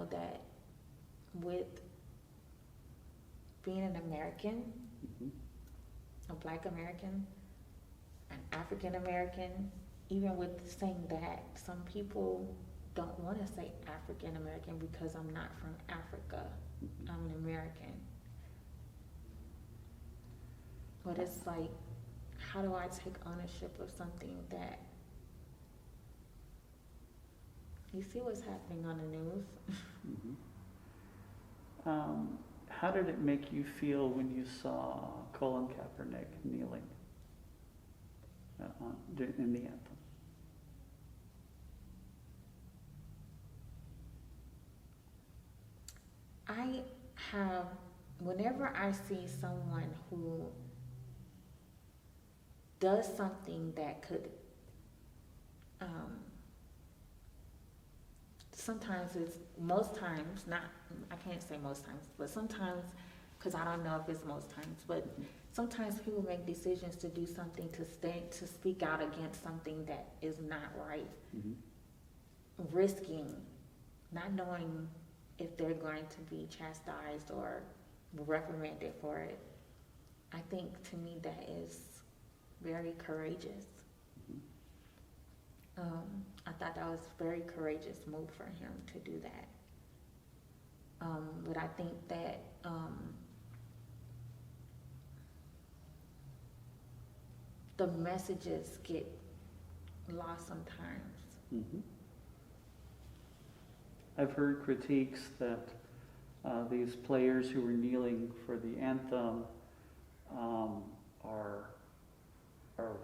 know that with being an American, Mm-hmm. a Black American, an African American, even with saying that, some people don't want to say African American because I'm not from Africa. Mm-hmm. I'm an American. But it's like, how do I take ownership of something that, you see what's happening on the news? Mm-hmm. How did it make you feel when you saw Colin Kaepernick kneeling in the anthem? I have, whenever I see someone who does something that could, um, sometimes it's, most times, not, I can't say most times, but sometimes, because I don't know if it's most times, but sometimes people make decisions to do something, to speak out against something that is not right, Mm-hmm. risking, not knowing if they're going to be chastised or reprimanded for it. I think, to me, that is very courageous. I thought that was a very courageous move for him to do that. But I think that the messages get lost sometimes. Mm-hmm. I've heard critiques that these players who were kneeling for the anthem are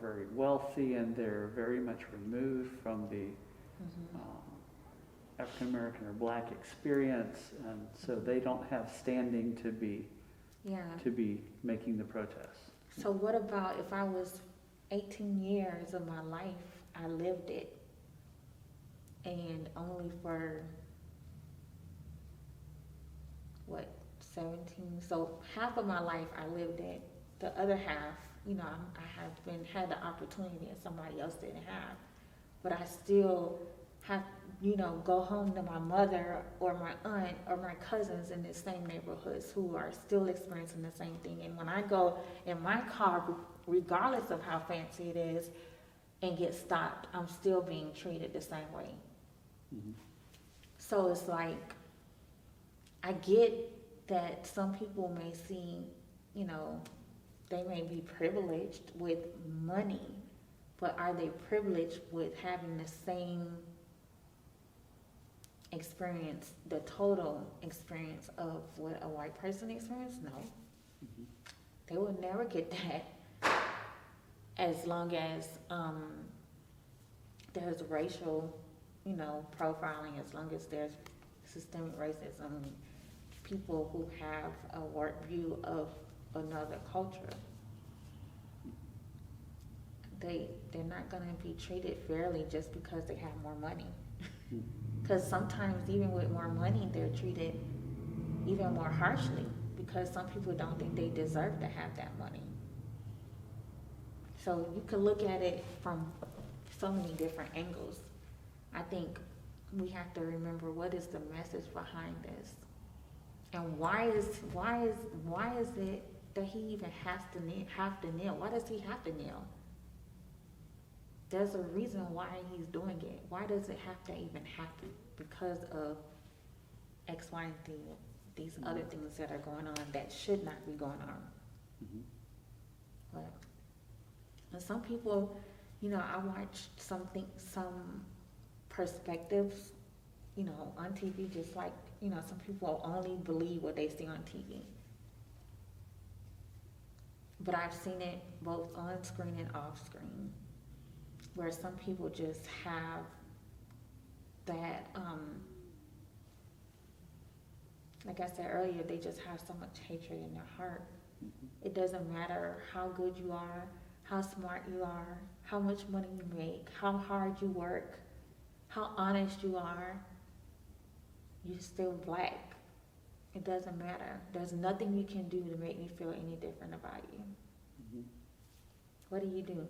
very wealthy, and they're very much removed from the African American or Black experience, and so they don't have standing to be Yeah. making the protests. So what about if I was 18 years of my life, I lived it, and only for, what, 17? So half of my life I lived it. The other half, I have had the opportunity that somebody else didn't have. But I still have, go home to my mother or my aunt or my cousins in the same neighborhoods who are still experiencing the same thing. And when I go in my car, regardless of how fancy it is, and get stopped, I'm still being treated the same way. Mm-hmm. So it's like, I get that some people may see, they may be privileged with money, but are they privileged with having the same experience, the total experience of what a white person experienced? No. Mm-hmm. They will never get that, as long as there's racial, profiling, as long as there's systemic racism, people who have a warped view of another culture. They're not going to be treated fairly just because they have more money. Because sometimes even with more money, they're treated even more harshly, because some people don't think they deserve to have that money. So you can look at it from so many different angles. I think we have to remember, what is the message behind this, and why is it that he even have to kneel? Why does he have to kneel? There's a reason why he's doing it. Why does it have to even happen? Because of X, Y, and Z, these other things that are going on that should not be going on. Mm-hmm. But and some people, I watched some perspectives, on TV, just like, some people only believe what they see on TV. But I've seen it both on screen and off screen, where some people just have that, like I said earlier, they just have so much hatred in their heart. Mm-hmm. It doesn't matter how good you are, how smart you are, how much money you make, how hard you work, how honest you are. You're still Black. It doesn't matter. There's nothing you can do to make me feel any different about you. Mm-hmm. What do you do?